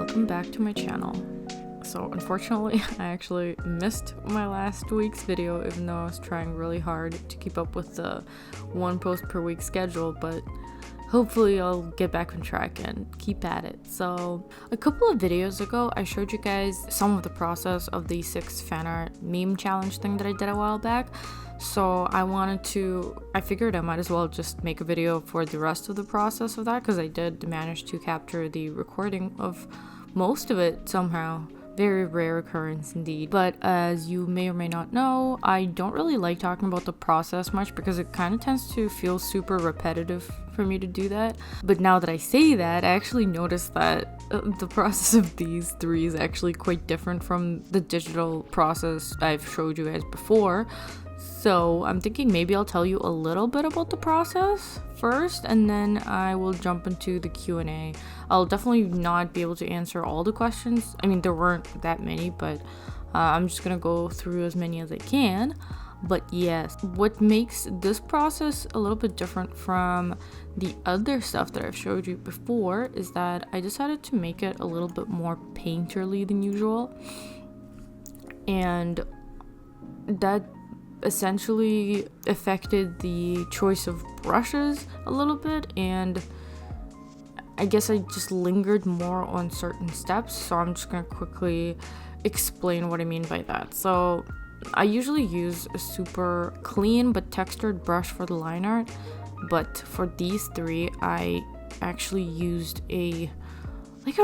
welcome back to my channel. So unfortunately, I actually missed my last week's video, even though I was trying really hard to keep up with the one post per week schedule, but hopefully I'll get back on track and keep at it. So a couple of videos ago, I showed you guys some of the process of the 6 fan art meme challenge thing that I did a while back. So I figured I might as well just make a video for the rest of the process of that, because I did manage to capture the recording of most of it somehow. Very rare occurrence indeed. But as you may or may not know, I don't really like talking about the process much because it kind of tends to feel super repetitive for me to do that. But now that I say that, I actually noticed that the process of these 3 is actually quite different from the digital process I've showed you guys before. So I'm thinking maybe I'll tell you a little bit about the process first, and then I will jump into the Q&A. I'll definitely not be able to answer all the questions. I mean, there weren't that many, but I'm just gonna go through as many as I can. But yes, what makes this process a little bit different from the other stuff that I've showed you before is that I decided to make it a little bit more painterly than usual. And that essentially affected the choice of brushes a little bit, and I guess I just lingered more on certain steps, so I'm just gonna quickly explain what I mean by that. So I usually use a super clean but textured brush for the line art, but for these 3 I actually used a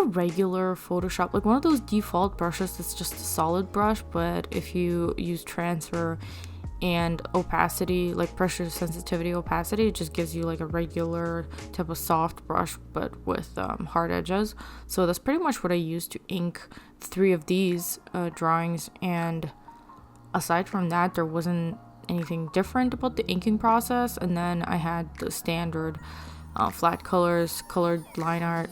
regular Photoshop, like one of those default brushes that's just a solid brush, but if you use transfer and opacity, like pressure sensitivity opacity, it just gives you like a regular type of soft brush but with hard edges. So that's pretty much what I used to ink 3 of these drawings, and aside from that there wasn't anything different about the inking process. And then I had the standard flat colors, colored line art,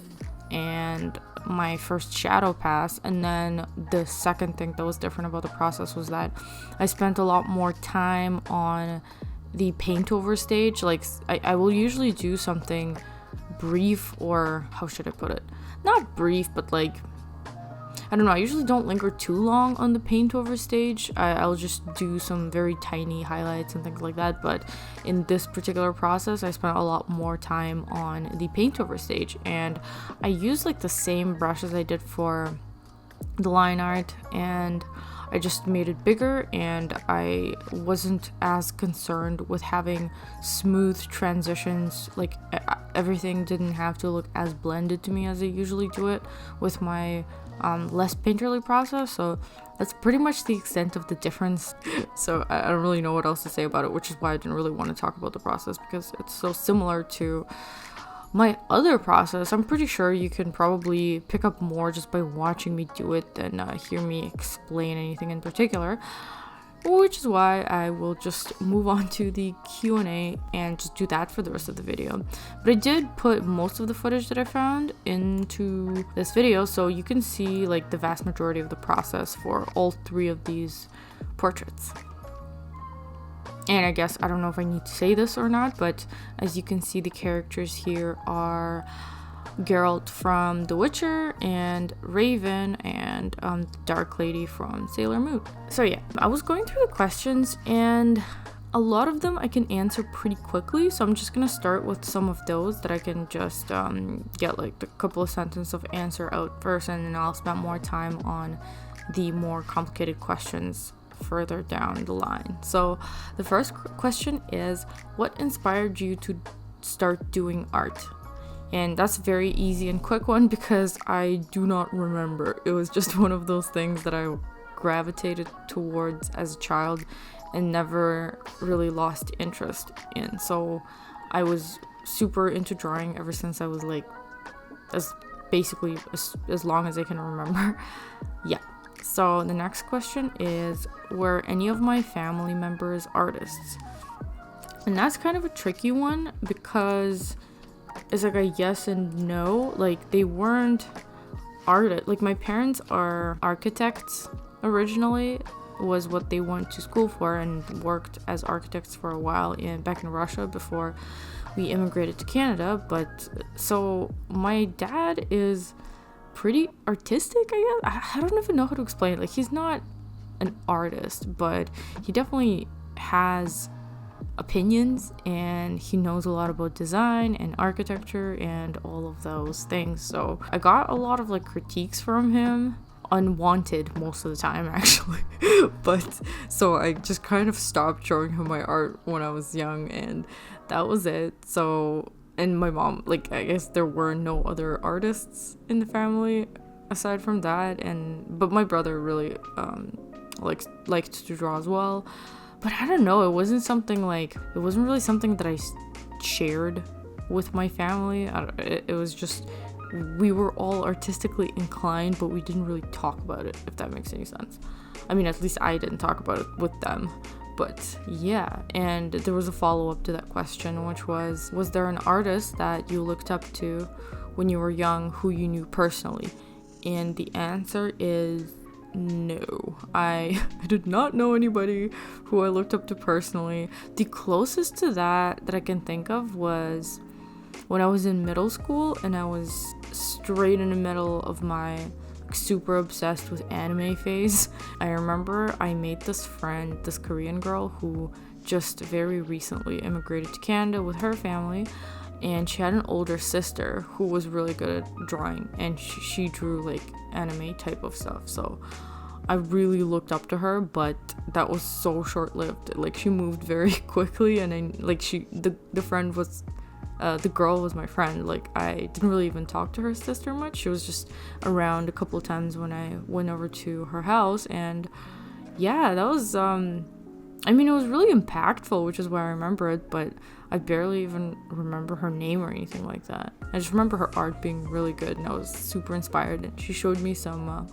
and my first shadow pass. And then the second thing that was different about the process was that I spent a lot more time on the paint over stage. Like I will usually do something brief, or how should I put it, not brief, but like, I don't know, I usually don't linger too long on the paint over stage. I'll just do some very tiny highlights and things like that. But in this particular process, I spent a lot more time on the paint over stage, and I used like the same brushes I did for the line art, and I just made it bigger, and I wasn't as concerned with having smooth transitions. Like everything didn't have to look as blended to me as I usually do it with my less painterly process. So that's pretty much the extent of the difference. So I don't really know what else to say about it, which is why I didn't really want to talk about the process, because it's so similar to my other process. I'm pretty sure you can probably pick up more just by watching me do it than hear me explain anything in particular, which is why I will just move on to the Q&A and just do that for the rest of the video. But I did put most of the footage that I found into this video, so you can see like the vast majority of the process for all 3 of these portraits. And I guess, I don't know if I need to say this or not, but as you can see, the characters here are Geralt from The Witcher, and Raven, and the Dark Lady from Sailor Moon. So yeah, I was going through the questions, and a lot of them I can answer pretty quickly, so I'm just gonna start with some of those that I can just get like the couple of sentences of answer out first, and then I'll spend more time on the more complicated questions further down the line. So the first question is, what inspired you to start doing art? And that's a very easy and quick one, because I do not remember. It was just one of those things that I gravitated towards as a child and never really lost interest in. So I was super into drawing ever since I was like as long as I can remember. Yeah. So the next question is, were any of my family members artists? And that's kind of a tricky one, because it's like a yes and no. Like, they weren't artists. Like, my parents are architects originally, was what they went to school for, and worked as architects for a while back in Russia before we immigrated to Canada. But so my dad is pretty artistic, I guess. I don't even know how to explain it. Like, he's not an artist, but he definitely has opinions, and he knows a lot about design and architecture and all of those things. So I got a lot of like critiques from him, unwanted most of the time actually. But so I just kind of stopped showing him my art when I was young, and that was it. So, and my mom, like, I guess there were no other artists in the family aside from that, but my brother really liked to draw as well. But I don't know, it wasn't really something that I shared with my family. It was just, we were all artistically inclined, but we didn't really talk about it, if that makes any sense. I mean, at least I didn't talk about it with them. But yeah, and there was a follow-up to that question, which was there an artist that you looked up to when you were young who you knew personally? And the answer is no. I did not know anybody who I looked up to personally. The closest to that I can think of was when I was in middle school, and I was straight in the middle of my super obsessed with anime phase. I remember I made this friend, this Korean girl who just very recently immigrated to Canada with her family, and she had an older sister who was really good at drawing, and she drew like anime type of stuff. So I really looked up to her, but that was so short-lived. Like, she moved very quickly, and the girl was my friend. Like, I didn't really even talk to her sister much. She was just around a couple of times when I went over to her house, and yeah, that was I mean, it was really impactful, which is why I remember it, but I barely even remember her name or anything like that. I just remember her art being really good, and I was super inspired, and she showed me some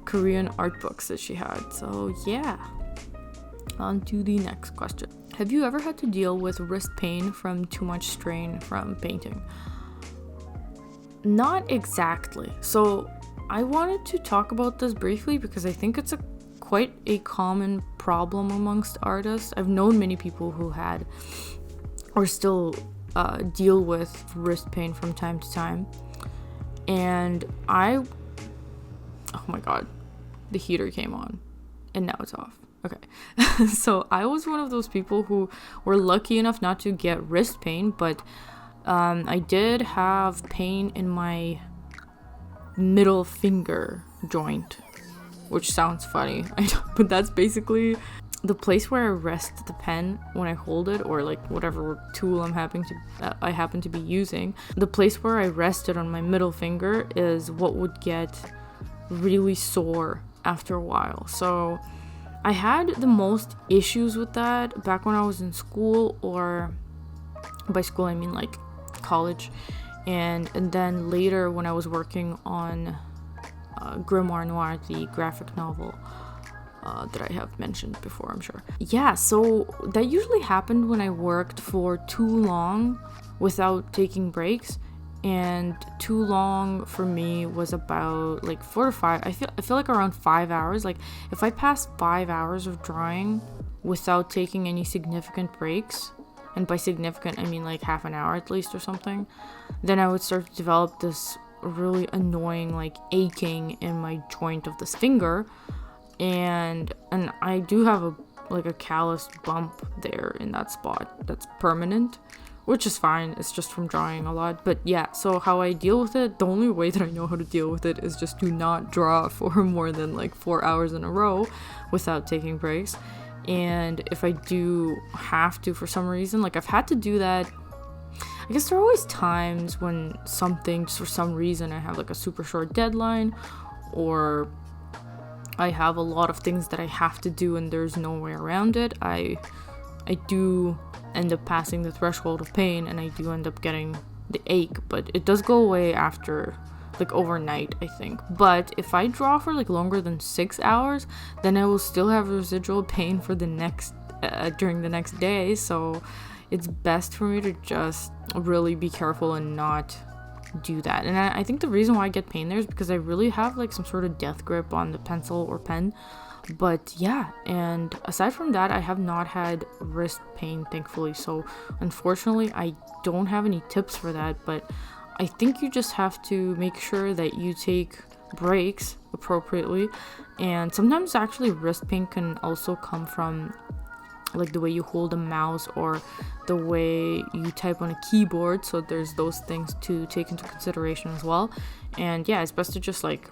Korean art books that she had. So yeah, on to the next question. Have you ever had to deal with wrist pain from too much strain from painting? Not exactly. So I wanted to talk about this briefly because I think it's quite a common problem amongst artists. I've known many people who had or still deal with wrist pain from time to time. And oh my god, the heater came on and now it's off. Okay. So I was one of those people who were lucky enough not to get wrist pain, but I did have pain in my middle finger joint, which sounds funny, I know, but that's basically the place where I rest the pen when I hold it, or like whatever tool I happen to be using. The place where I rest it on my middle finger is what would get really sore after a while. So I had the most issues with that back when I was in school, or by school I mean like college, and then later when I was working on Grimoire Noir, the graphic novel that I have mentioned before, I'm sure. Yeah, so that usually happened when I worked for too long without taking breaks, and too long for me was about like 4 to 5. I feel like around 5 hours. Like, if I passed 5 hours of drawing without taking any significant breaks, and by significant I mean like half an hour at least or something, then I would start to develop this really annoying like aching in my joint of this finger, and I do have a calloused bump there in that spot that's permanent, which is fine. It's just from drawing a lot. But yeah, so how I deal with it, the only way that I know how to deal with it is just to not draw for more than like 4 hours in a row without taking breaks. And if I do have to for some reason, like I've had to do that, I guess there are always times when something, just for some reason, I have like a super short deadline, or I have a lot of things that I have to do and there's no way around it. I do end up passing the threshold of pain, and I do end up getting the ache, but it does go away after like overnight, I think. But if I draw for like longer than 6 hours, then I will still have residual pain for the next during the next day. So it's best for me to just really be careful and not do that. And I think the reason why I get pain there is because I really have like some sort of death grip on the pencil or pen. But yeah, and aside from that, I have not had wrist pain, thankfully. So unfortunately, I don't have any tips for that, but I think you just have to make sure that you take breaks appropriately. And sometimes actually wrist pain can also come from like the way you hold a mouse or the way you type on a keyboard. So there's those things to take into consideration as well. And yeah, it's best to just like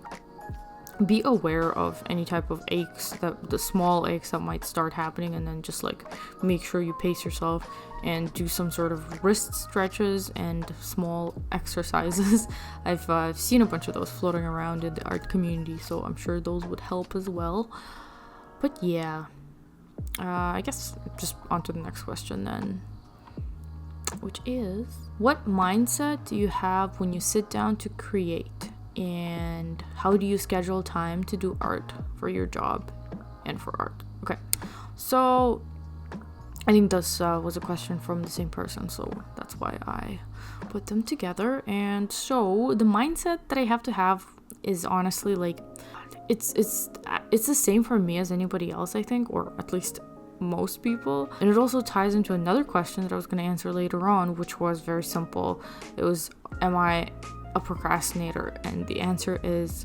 be aware of any type of aches, that the small aches that might start happening, and then just like make sure you pace yourself and do some sort of wrist stretches and small exercises. I've seen a bunch of those floating around in the art community, so I'm sure those would help as well. But yeah, I guess just on to the next question then, which is, what mindset do you have when you sit down to create? And how do you schedule time to do art for your job and for art? Okay, so I think this was a question from the same person, so that's why I put them together. And so the mindset that I have to have is honestly like it's the same for me as anybody else, I think, or at least most people. And it also ties into another question that I was going to answer later on, which was very simple. It was, am I a procrastinator? And the answer is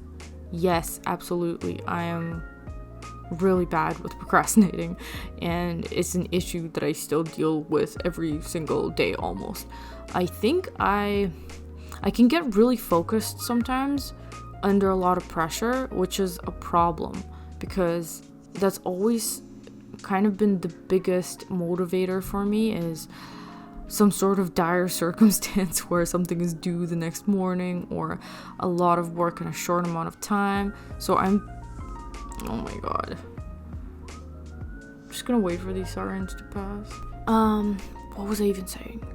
yes, absolutely. I am really bad with procrastinating, and it's an issue that I still deal with every single day almost. I think I can get really focused sometimes under a lot of pressure, which is a problem because that's always kind of been the biggest motivator for me, is some sort of dire circumstance where something is due the next morning or a lot of work in a short amount of time. So oh my god, I'm just gonna wait for these sirens to pass. What was I even saying?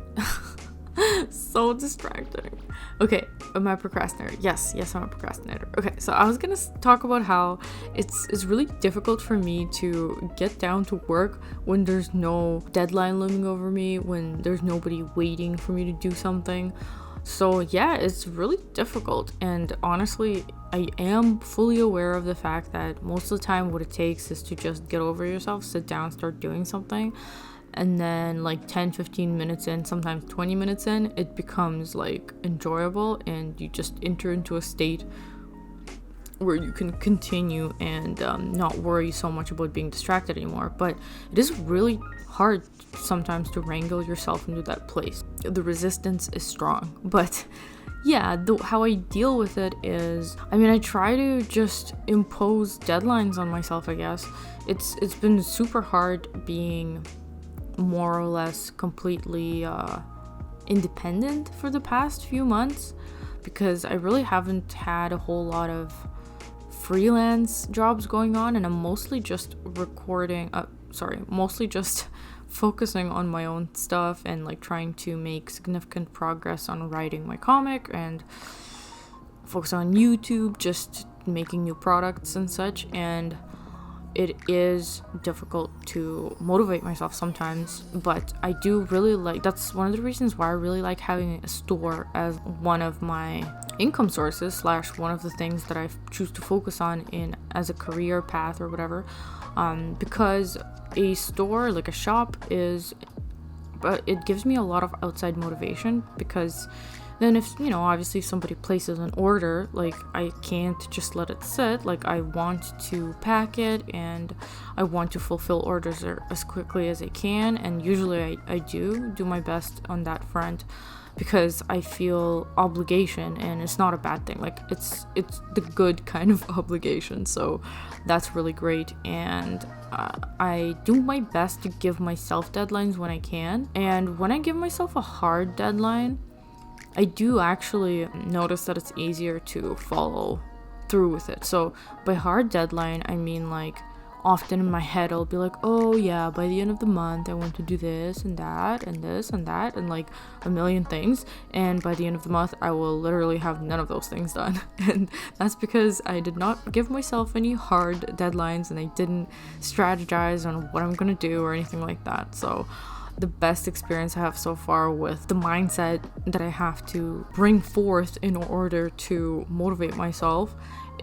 So distracting. Okay, am I a procrastinator? Yes, I'm a procrastinator. Okay, so I was gonna talk about how it's really difficult for me to get down to work when there's no deadline looming over me, when there's nobody waiting for me to do something. So yeah, it's really difficult, and honestly, I am fully aware of the fact that most of the time what it takes is to just get over yourself, sit down, start doing something. And then like 10-15 minutes in, sometimes 20 minutes in, it becomes like enjoyable, and you just enter into a state where you can continue and not worry so much about being distracted anymore. But it is really hard sometimes to wrangle yourself into that place. The resistance is strong, but yeah, how I deal with it is, I try to just impose deadlines on myself, I guess. It's been super hard being more or less completely independent for the past few months, because I really haven't had a whole lot of freelance jobs going on, and I'm mostly just mostly just focusing on my own stuff and like trying to make significant progress on writing my comic and focus on YouTube, just making new products and such. And it is difficult to motivate myself sometimes, but I do really like, that's one of the reasons why I really like having a store as one of my income sources / one of the things that I choose to focus on in as a career path or whatever, because a store, like a shop, it gives me a lot of outside motivation, because then if, obviously if somebody places an order, like I can't just let it sit. Like I want to pack it and I want to fulfill orders as quickly as I can, and usually I do my best on that front, because I feel obligation, and it's not a bad thing. Like it's the good kind of obligation, so that's really great. And I do my best to give myself deadlines when I can, and when I give myself a hard deadline, I do actually notice that it's easier to follow through with it. So by hard deadline, I mean like often in my head I'll be like, oh yeah, by the end of the month I want to do this and that and this and that and like a million things, and by the end of the month I will literally have none of those things done. And that's because I did not give myself any hard deadlines, and I didn't strategize on what I'm gonna do or anything like that. So the best experience I have so far with the mindset that I have to bring forth in order to motivate myself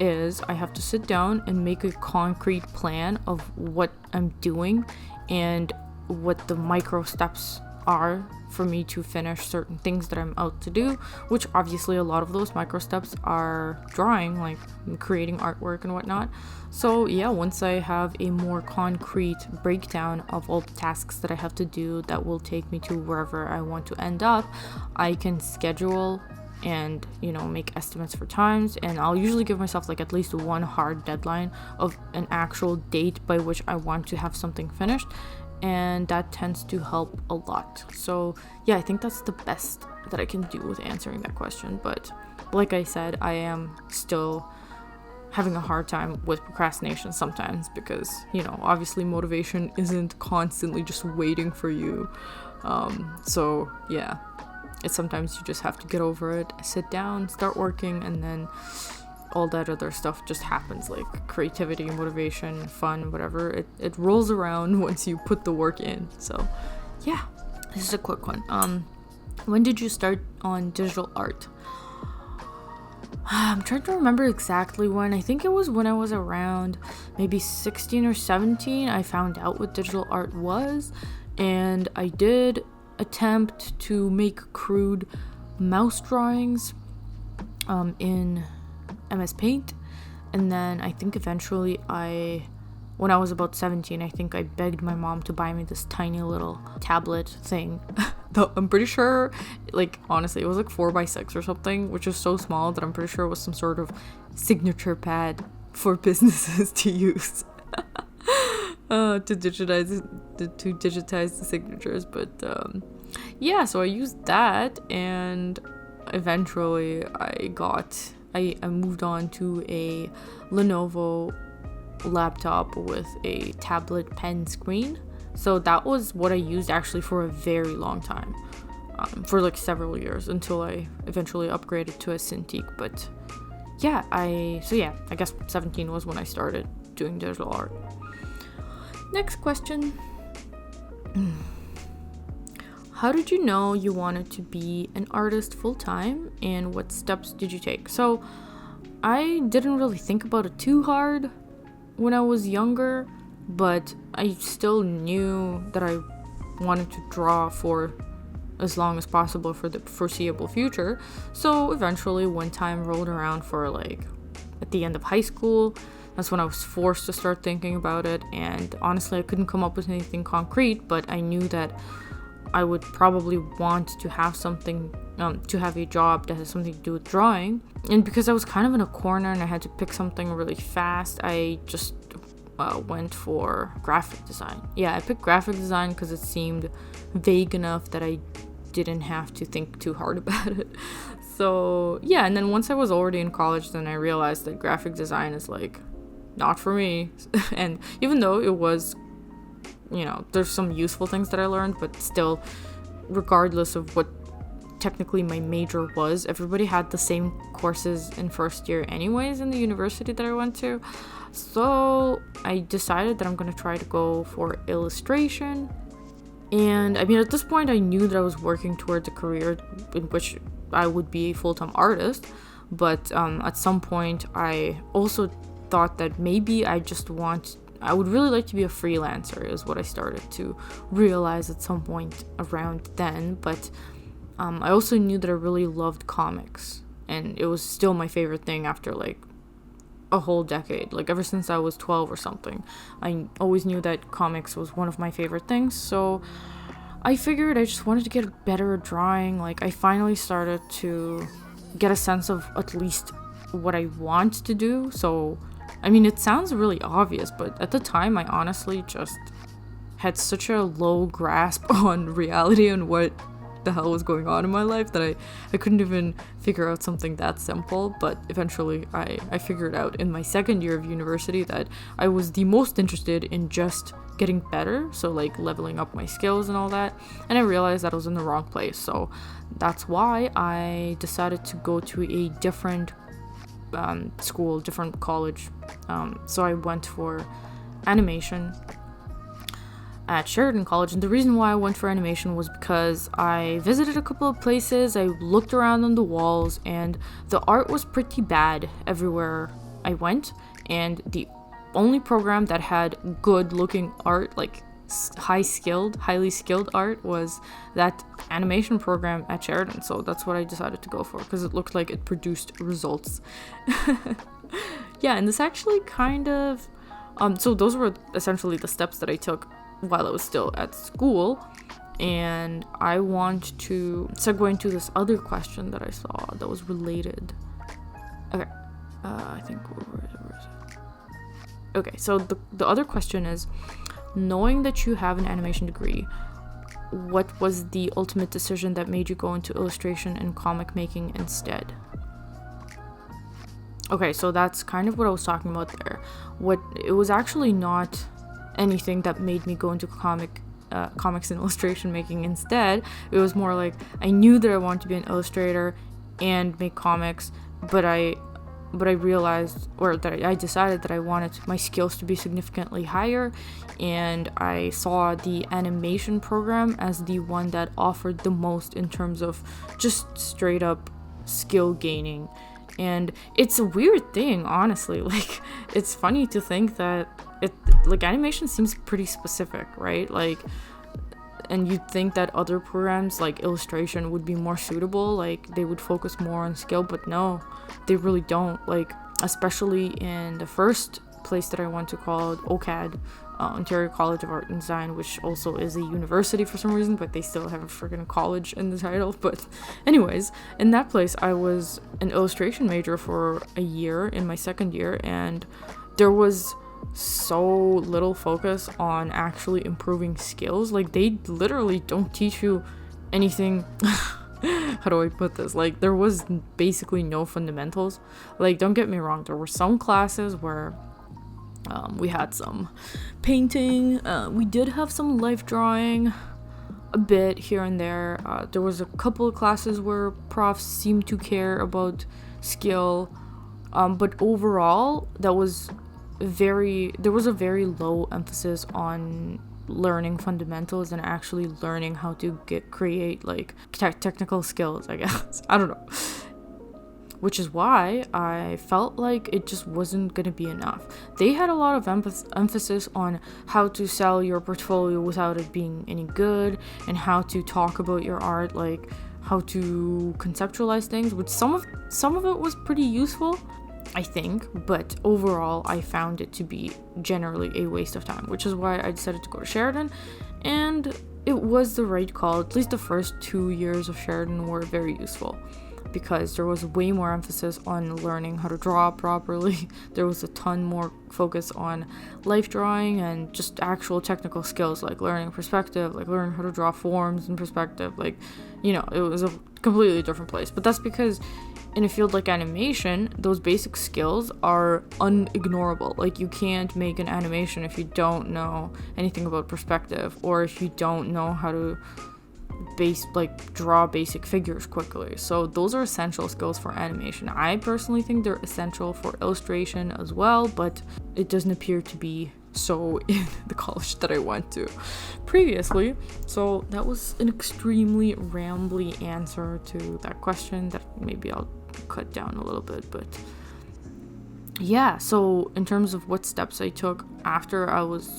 is I have to sit down and make a concrete plan of what I'm doing and what the micro steps are for me to finish certain things that I'm out to do, which obviously a lot of those micro steps are drawing, like creating artwork and whatnot. So yeah, once I have a more concrete breakdown of all the tasks that I have to do that will take me to wherever I want to end up, I can schedule and, you know, make estimates for times, and I'll usually give myself like at least one hard deadline of an actual date by which I want to have something finished, and that tends to help a lot. So yeah, I think that's the best that I can do with answering that question. But like I said, I am still having a hard time with procrastination sometimes because, you know, obviously motivation isn't constantly just waiting for you. So yeah, it's sometimes you just have to get over it, sit down, start working, and then all that other stuff just happens, like creativity, motivation, fun, whatever. It rolls around once you put the work in. So yeah, this is a quick one. When did you start on digital art? I'm trying to remember exactly when. I think it was when I was around maybe 16 or 17. I found out what digital art was, and I did attempt to make crude mouse drawings in MS Paint, and then I think eventually when I was about 17, I think I begged my mom to buy me this tiny little tablet thing. Though I'm pretty sure, like, honestly, it was like 4x6 or something, which is so small that I'm pretty sure it was some sort of signature pad for businesses to use. To digitize the signatures. But yeah, so I used that, and eventually I moved on to a Lenovo laptop with a tablet pen screen. So that was what I used actually for a very long time, for like several years, until I eventually upgraded to a Cintiq. But yeah, I guess 17 was when I started doing digital art. Next question. How did you know you wanted to be an artist full-time, and what steps did you take? So I didn't really think about it too hard when I was younger, but I still knew that I wanted to draw for as long as possible for the foreseeable future. So eventually, when time rolled around for like at the end of high school, that's when I was forced to start thinking about it. And honestly, I couldn't come up with anything concrete, but I knew that I would probably want to have something, to have a job that has something to do with drawing. And because I was kind of in a corner and I had to pick something really fast, I just went for graphic design. Yeah, I picked graphic design because it seemed vague enough that I didn't have to think too hard about it. So yeah, and then once I was already in college, then I realized that graphic design is like not for me. And even though it was, you know, there's some useful things that I learned, but still, regardless of what technically my major was, everybody had the same courses in first year anyways in the university that I went to. So I decided that I'm going to try to go for illustration. And I mean, at this point, I knew that I was working towards a career in which I would be a full-time artist. But at some point, I also thought that maybe I would really like to be a freelancer, is what I started to realize at some point around then. But I also knew that I really loved comics, and it was still my favorite thing after like a whole decade. Like ever since I was 12 or something, I always knew that comics was one of my favorite things. So I figured I just wanted to get better at drawing. Like I finally started to get a sense of at least what I want to do. So I mean, it sounds really obvious, but at the time I honestly just had such a low grasp on reality and what the hell was going on in my life that I couldn't even figure out something that simple. But eventually I figured out in my second year of university that I was the most interested in just getting better, so like leveling up my skills and all that, and I realized that I was in the wrong place. So that's why I decided to go to a different school, different college. So I went for animation at Sheridan College, and the reason why I went for animation was because I visited a couple of places, I looked around on the walls, and the art was pretty bad everywhere I went, and the only program that had good looking art, like highly skilled art was that animation program at Sheridan. So that's what I decided to go for, because it looked like it produced results. Yeah, and this actually kind of so those were essentially the steps that I took while I was still at school. And I want to segue into this other question that I saw that was related. Okay, I think where is it? Okay, so the other question is, knowing that you have an animation degree, what was the ultimate decision that made you go into illustration and comic making instead? Okay, so that's kind of what I was talking about there. It was actually not anything that made me go into comics and illustration making instead. It was more like I knew that I wanted to be an illustrator and make comics, but I realized, or that I decided that I wanted my skills to be significantly higher, and I saw the animation program as the one that offered the most in terms of just straight up skill gaining. And it's a weird thing, honestly. Like, it's funny to think that animation seems pretty specific, right? Like, and you'd think that other programs like illustration would be more suitable, like they would focus more on skill, but no, they really don't. Like, especially in the first place that I went to, called OCAD, Ontario College of Art and Design, which also is a university for some reason, but they still have a freaking college in the title. But anyways, in that place I was an illustration major for a year in my second year, and there was so little focus on actually improving skills. Like, they literally don't teach you anything. How do I put this? Like, there was basically no fundamentals. Like, don't get me wrong, there were some classes where we had some painting, we did have some life drawing a bit here and there. There was a couple of classes where profs seemed to care about skill, but overall there was a very low emphasis on learning fundamentals and actually learning how to create like technical skills, I guess. I don't know. Which is why I felt like it just wasn't gonna be enough. They had a lot of emphasis on how to sell your portfolio without it being any good, and how to talk about your art, like how to conceptualize things, which some of it was pretty useful, I think, but overall I found it to be generally a waste of time, which is why I decided to go to Sheridan. And it was the right call. At least the first 2 years of Sheridan were very useful, because there was way more emphasis on learning how to draw properly. There was a ton more focus on life drawing and just actual technical skills, like learning perspective, like learning how to draw forms in perspective. Like, you know, it was a completely different place. But that's because in a field like animation, those basic skills are unignorable. Like, you can't make an animation if you don't know anything about perspective, or if you don't know how to draw basic figures quickly. So those are essential skills for animation. I personally think they're essential for illustration as well, but it doesn't appear to be so in the college that I went to previously. So that was an extremely rambly answer to that question that maybe I'll cut down a little bit. But yeah, so in terms of what steps I took after I was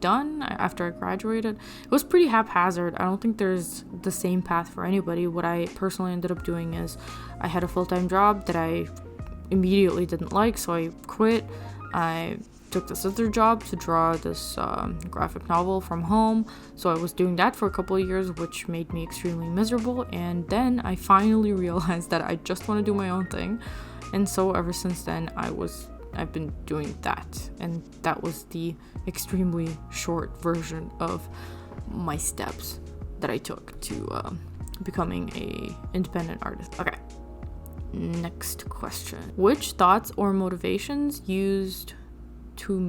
done, after I graduated, it was pretty haphazard. I don't think there's the same path for anybody. What I personally ended up doing is I had a full-time job that I immediately didn't like, so I quit. I took this other job to draw this graphic novel from home, so I was doing that for a couple of years, which made me extremely miserable. And then I finally realized that I just want to do my own thing, and so ever since then I've been doing that, and that was the extremely short version of my steps that I took to becoming a independent artist. Okay, next question. Which thoughts or motivations used to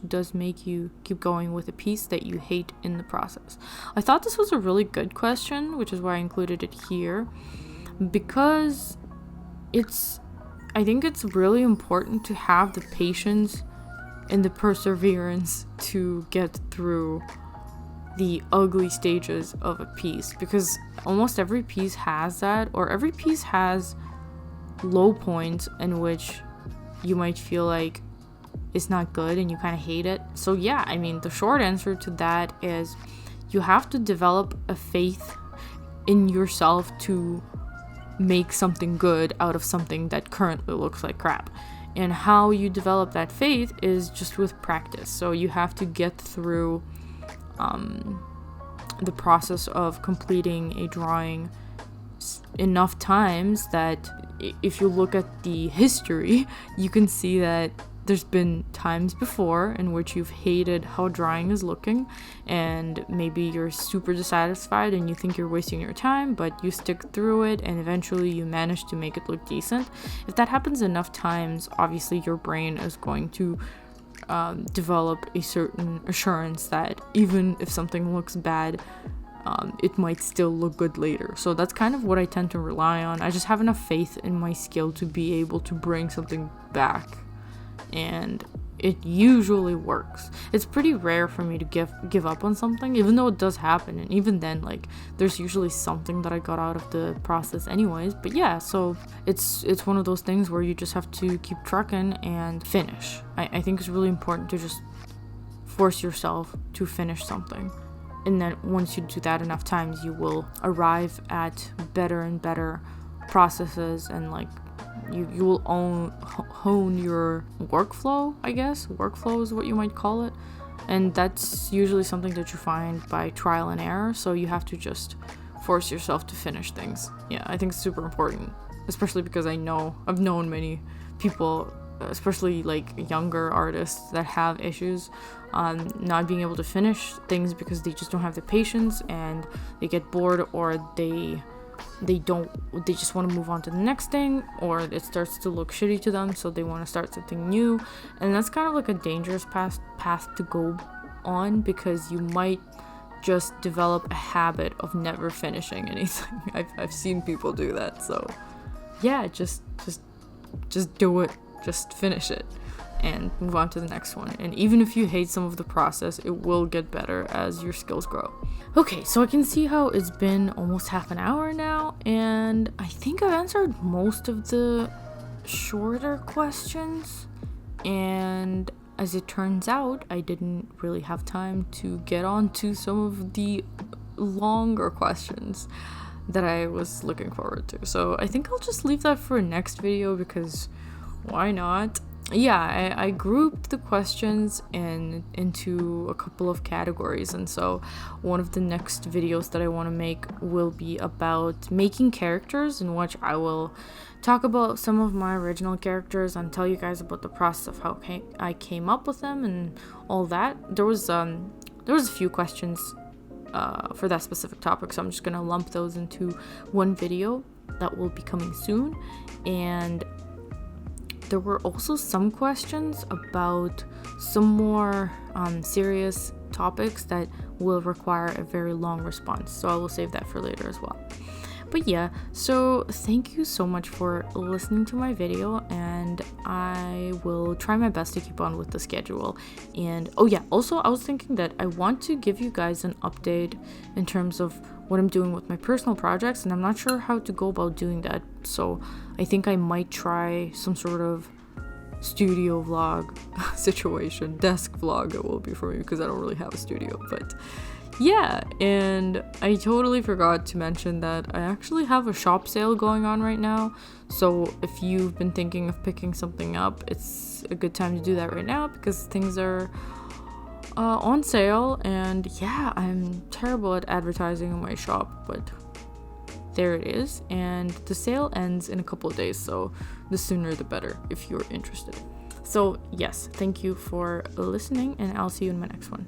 does make you keep going with a piece that you hate in the process? I thought this was a really good question, which is why I included it here, because I think it's really important to have the patience and the perseverance to get through the ugly stages of a piece, because almost every piece has that, or every piece has low points in which you might feel like is not good and you kind of hate it. So yeah, I mean, the short answer to that is you have to develop a faith in yourself to make something good out of something that currently looks like crap. And how you develop that faith is just with practice. So you have to get through the process of completing a drawing enough times that if you look at the history, you can see that there's been times before in which you've hated how drawing is looking, and maybe you're super dissatisfied and you think you're wasting your time, but you stick through it and eventually you manage to make it look decent. If that happens enough times, obviously your brain is going to develop a certain assurance that even if something looks bad, it might still look good later. So that's kind of what I tend to rely on. I just have enough faith in my skill to be able to bring something back, and it usually works. It's pretty rare for me to give up on something, even though it does happen, and even then, like, there's usually something that I got out of the process anyways. But yeah, so it's one of those things where you just have to keep trucking and finish. I think it's really important to just force yourself to finish something, and then once you do that enough times, you will arrive at better and better processes, and like you will hone your workflow, I guess. Workflow is what you might call it. And that's usually something that you find by trial and error. So you have to just force yourself to finish things. Yeah, I think it's super important, especially because I've known many people, especially like younger artists, that have issues not being able to finish things because they just don't have the patience, and they get bored, or they just want to move on to the next thing, or it starts to look shitty to them, so they want to start something new. And that's kind of like a dangerous path to go on, because you might just develop a habit of never finishing anything. I've seen people do that. So yeah, just do it, just finish it and move on to the next one. And even if you hate some of the process, it will get better as your skills grow. Okay, so I can see how it's been almost half an hour now, and I think I've answered most of the shorter questions, and as it turns out, I didn't really have time to get on to some of the longer questions that I was looking forward to. So I think I'll just leave that for a next video, because why not? Yeah, I grouped the questions into a couple of categories, and so one of the next videos that I want to make will be about making characters, in which I will talk about some of my original characters and tell you guys about the process of how I came up with them and all that. There was a few questions for that specific topic, so I'm just gonna lump those into one video that will be coming soon. And there were also some questions about some more serious topics that will require a very long response, so I will save that for later as well. But yeah, so thank you so much for listening to my video, and I will try my best to keep on with the schedule. And oh yeah, also I was thinking that I want to give you guys an update in terms of what I'm doing with my personal projects, and I'm not sure how to go about doing that, so I think I might try some sort of studio vlog situation, desk vlog it will be for me, because I don't really have a studio. But yeah, and I totally forgot to mention that I actually have a shop sale going on right now, so if you've been thinking of picking something up, it's a good time to do that right now, because things are on sale. And yeah, I'm terrible at advertising in my shop, but there it is, and the sale ends in a couple of days, so the sooner the better if you're interested. So yes, thank you for listening, and I'll see you in my next one.